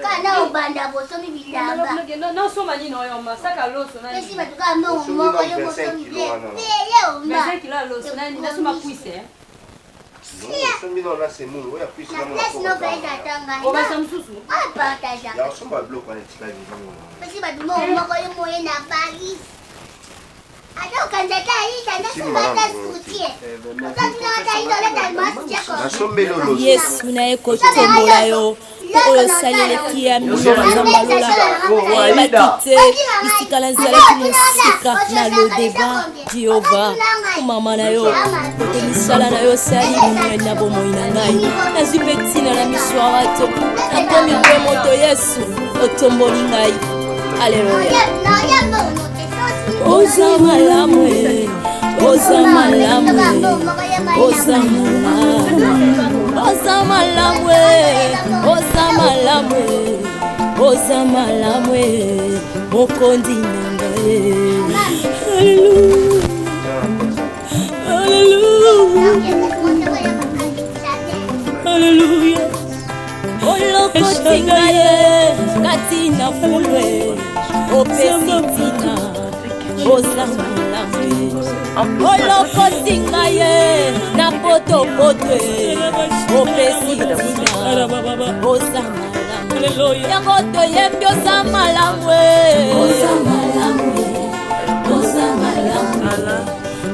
Kana ubanda boso mi bilamba. No so mani no yo masaka loso na. Esi batuka mo mo ko yo boso mi. Leo ma. 25 kilo loso na ni nasoma kuise. Non, là c'est moule. Oui, puis c'est on va s'en soucier. Ah, partage. Il y a un peu bloc on est tiré évidemment. Parce que bah du moment où moi na Paris. Alors quand j'étais là, ça ne pas soutien. Yesu naye kotombola yo oyo osaleleki ya mizoro nzambalola oyebaki te bisikala ezalaki mosika na lodeba jehova omama na yo ote misala na yo osali bomoi na bomoi na ngai nazwi mpe ntina na miso ya bato nakomi mpe moto yesu otomboli ngai Alléluia. Oza malamu, oza malamu, oza malamu, oza malamu, oza malamu, oza malamu, mokondi nanga. Alléluia. Olokotinga ye katina fulwe opesitina ozamulamwe olokotinga ye na potopotwe opesitina ozamulamwe yango toyembi ozamulamwe ozamulamwe ozamulamwe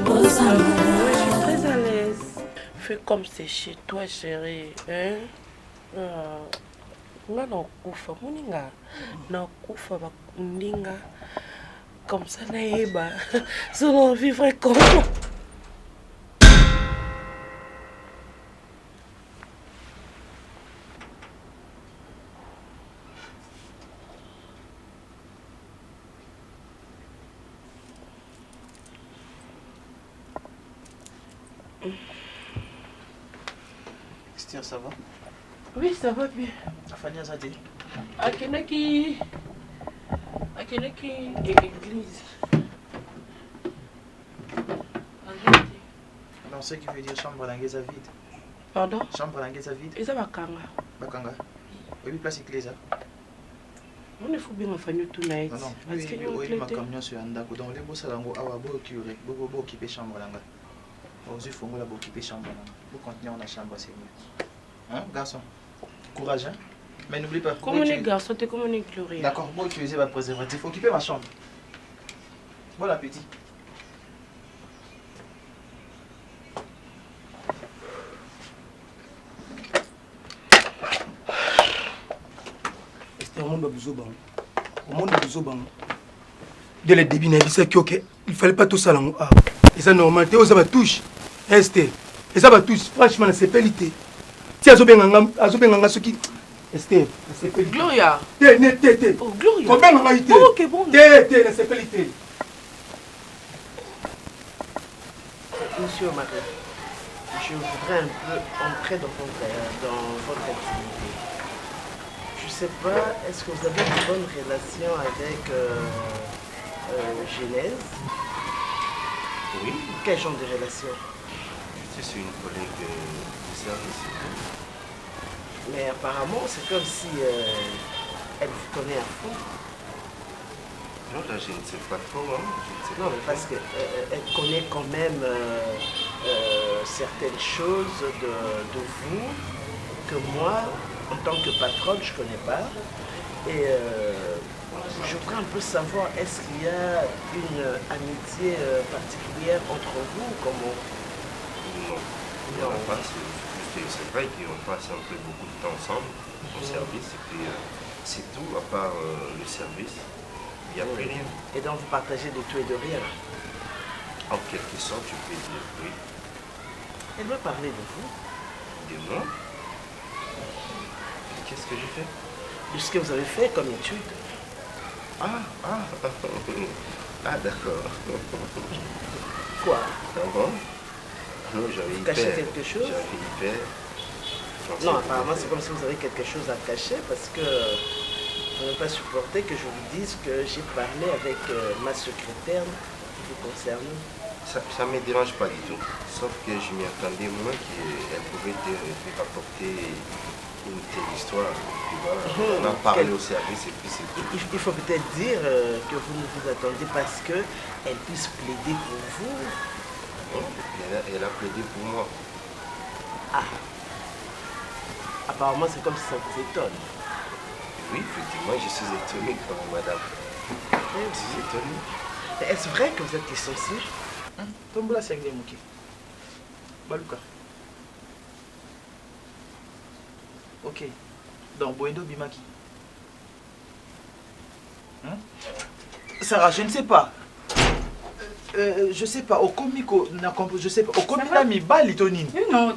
ozamulamwe. Très à l'aise. Fais comme c'est chez toi, chérie. Hein? Nga nakufa muninga nakufa bakundinga comme ça naeba selon vivre comment. Esther, ça va? Oui, ça va bien. Afania Zade. Akenaki église. Non, ce qui veut dire chambre à l'anglaise vide. Pardon? Chambre à l'anglaise vide. Et ça bakanga. Bakanga. Oui, place église. On est fou bien en famille tout night. Non, non. Parce que nous oui, ma camion sur Andako. Donc les boss à l'ango awa bo occuper chambre à l'anga. Aux yeux fongo la bo occuper chambre à l'anga. Pour contenir la chambre c'est mieux. Hein, garçon? Courage, hein? Mais n'oublie pas. Comme on est garçon, t'es comme on est glorieux. D'accord, moi utiliser ma préservatif. Faut occuper ma chambre. Bon appétit. Esther, au monde de Bizoban. Au monde de Bizoban. Dès le début, il a dit qu'il ne fallait pas tout ça. Et ça, normal. Ça va touche. Esther. Et ça va touche. Franchement, c'est pélité. Si Azobenganga ce qui. Esther, c'est pélité. Gloria. Oh, Gloria. Combien on a été? Oh, ok, bon. C'est pélité. Monsieur Marie, je voudrais un peu entrer dans votre activité. Je ne sais pas, est-ce que vous avez une bonne relation avec Genèse? Oui. Quel genre de relation? Je suis une collègue du service. Mais apparemment, c'est comme si elle vous connaît à fond. Non, là, je ne sais pas trop. Hein. Non, mais parce qu'elle connaît quand même certaines choses de vous que moi, en tant que patronne, je ne connais pas. Et je voudrais un peu savoir, est-ce qu'il y a une amitié particulière entre vous? Comment? Non, il n'y en a pas. C'est vrai qu'on passe un peu beaucoup de temps ensemble au service. Et puis, c'est tout, à part le service. Il n'y a plus rien. Et donc vous partagez de tout et de rien? En quelque sorte, je peux dire oui. Elle veut parler de vous? De moi? Qu'est-ce que j'ai fait? De ce que vous avez fait comme étude. Ah, d'accord. Quoi? Ah bon? Non, j'avais hyper. Cacher quelque chose? J'avais hyper. Non, apparemment c'est comme si vous avez quelque chose à cacher parce que je ne peux pas supporter que je vous dise que j'ai parlé avec ma secrétaire vous concernant. Ça ne me dérange pas du tout. Sauf que je m'y attendais moins qu'elle pouvait te rapporter une telle histoire. Et puis voilà, on a parlé au service et puis c'est tout. Il faut peut-être dire que vous ne vous attendez pas à ce qu'elle puisse plaider pour vous. Bon, elle a plaidé pour moi. Ah. Apparemment c'est comme si ça vous étonne. Oui, effectivement, je suis étonné comme madame. Je suis étonné. Est-ce vrai que vous êtes licencié? Tombola c'est un mouki. Baluka. Ok. Donc, Boendo Bimaki. Sarah, je ne sais pas. Je sais pas. Au comico, je sais pas. Au comico, mi bali tonine. Non,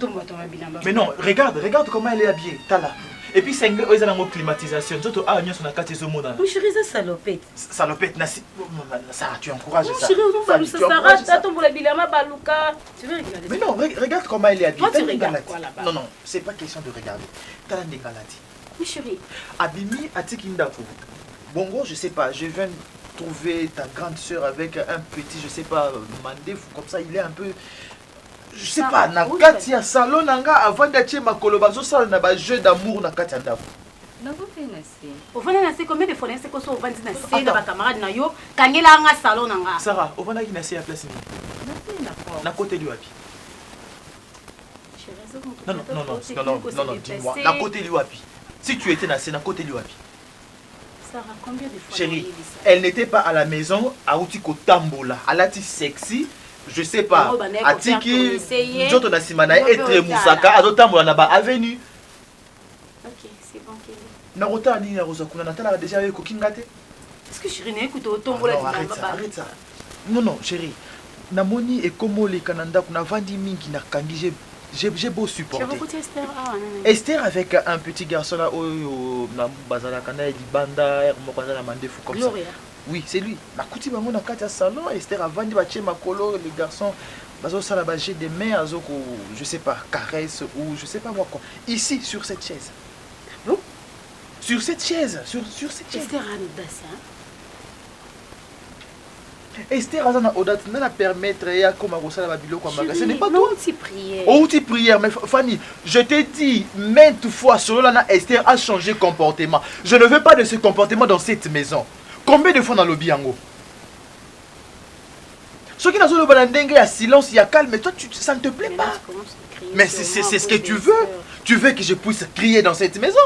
mais non, regarde comment elle est habillée. Tala. Et puis c'est eux ont climatisation. Surtout ah nous on a quatre zones. Mon chéri c'est salopette. Salopette ça tu encourages ça. Mon chéri on va nous s'arrête attends pour la bilama baluka. Tu veux regarder? Mais non, regarde comment elle est habillée. Toi tu regardes quoi là-bas? Non, c'est pas question de regarder. T'as la négalati. Mon chéri. Abimi Atikindako. Bongo, je sais pas, je viens trouver ta grande sœur avec un petit, je sais pas, Mandef, comme ça, il est un peu. Je sais pas, na Katia salon nanga avant d'acheter ma colobazo, ça n'a pas jeu d'amour na Katia Ndako. Non, vous faites assez. Vous faites assez combien de fois c'est que ça, vous faites assez dans ma camarade na yo, quand il a un salon nanga. Sarah, vous faites assez à place. Na côté du wapi. Non, dis-moi, na côté du wapi. Si tu étais na côté du wapi. Sarah, combien de fois? Chérie, elle n'était pas à la maison, à Outiko Tambola, à la sexy, je sais pas, à Tiki, Joto Nasimana, être Moussaka, à Tambola, na ba avenue. Ok, c'est bon, Kelly. Narota ni na Rosakuna, Natala déjà avec Kokingate. Est-ce que chérie, écoute, au Tambola, arrête ça. Non, chérie. Namoni et Komo les Kananda, qu'on a vendu mingi na Kangi, j'ai beau supporter. Tu as beaucoup Esther. Esther avec un petit garçon là, Bazala Kana, Banda, Mokazala Mandefou comme ça. Oui, c'est lui. La coutume à mon akata salon, Esther a vendu ma colo, les garçons, Bazo Salabagé des mères, je sais pas, caresse ou je sais pas moi quoi. Ici, sur cette chaise. Sur cette chaise, sur cette chaise. Esther a l'audace, hein? Esther a l'audace, n'a permettre à comme à la Babylone comme magasin. Ce n'est pas toi. Outil prière, mais Fanny, je t'ai dit maintes fois, selon l'ana, Esther a changé de comportement. Je ne veux pas de ce comportement dans cette maison. Combien de fois dans le biango? Ceux qui n'ont pas de il y a silence, il y a calme, mais toi, ça ne te plaît pas. Mais c'est ce que tu veux. Tu veux que je puisse crier dans cette maison?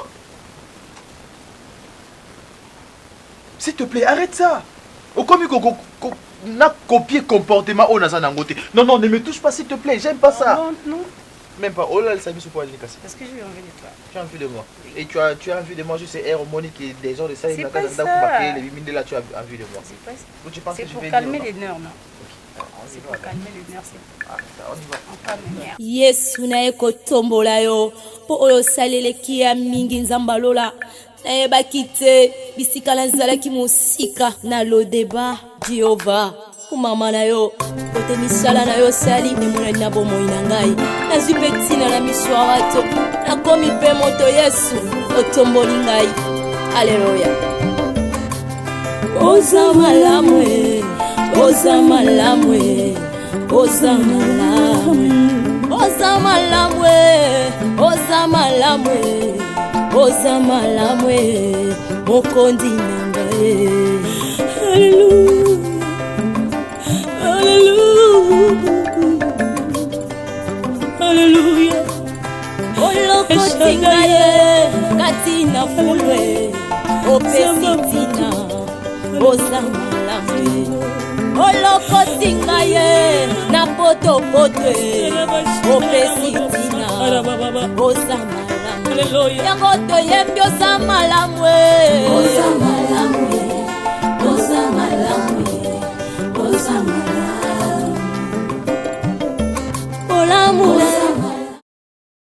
S'il te plaît, arrête ça. Au comme n'a copié comportement au Nazanangote. Non, ne me touche pas s'il te plaît, j'aime pas ça. Non. Même pas. Oh là, elle s'habille sur quoi, elle est cassée. Parce que j'ai envie de toi. Tu as envie de moi. Oui. Et tu as envie de moi, juste air harmonique et des gens de ça. C'est pas ça. Les bimines là, tu as envie de moi. C'est pas ça. Donc, tu penses c'est que pour je vais calmer dire, les nerfs, non? C'est pour calmer les nerfs, c'est on y va. On calme les nerfs. Yesu na ekotombola yo po oyo saleleki ya mingi nzambalola nayebaki te bisika nazalaki mosika na lodeba Jehova kumama na yo kote misala na yo sali emonani na bomoi na ngai nazwi mpe ntina na miso ya bato nakomi mpe moto Yesu otomboli ngai aleluya oza malamu oza malamu oza malamu oza malamu oza malamu oza malamu mokondi na ngai Hallelujah. Olokoti ngaye katina fulwe opesitina oza malamu olokoti ngaye na potopotwe opesitina oza malamu yango toyembi oza malamu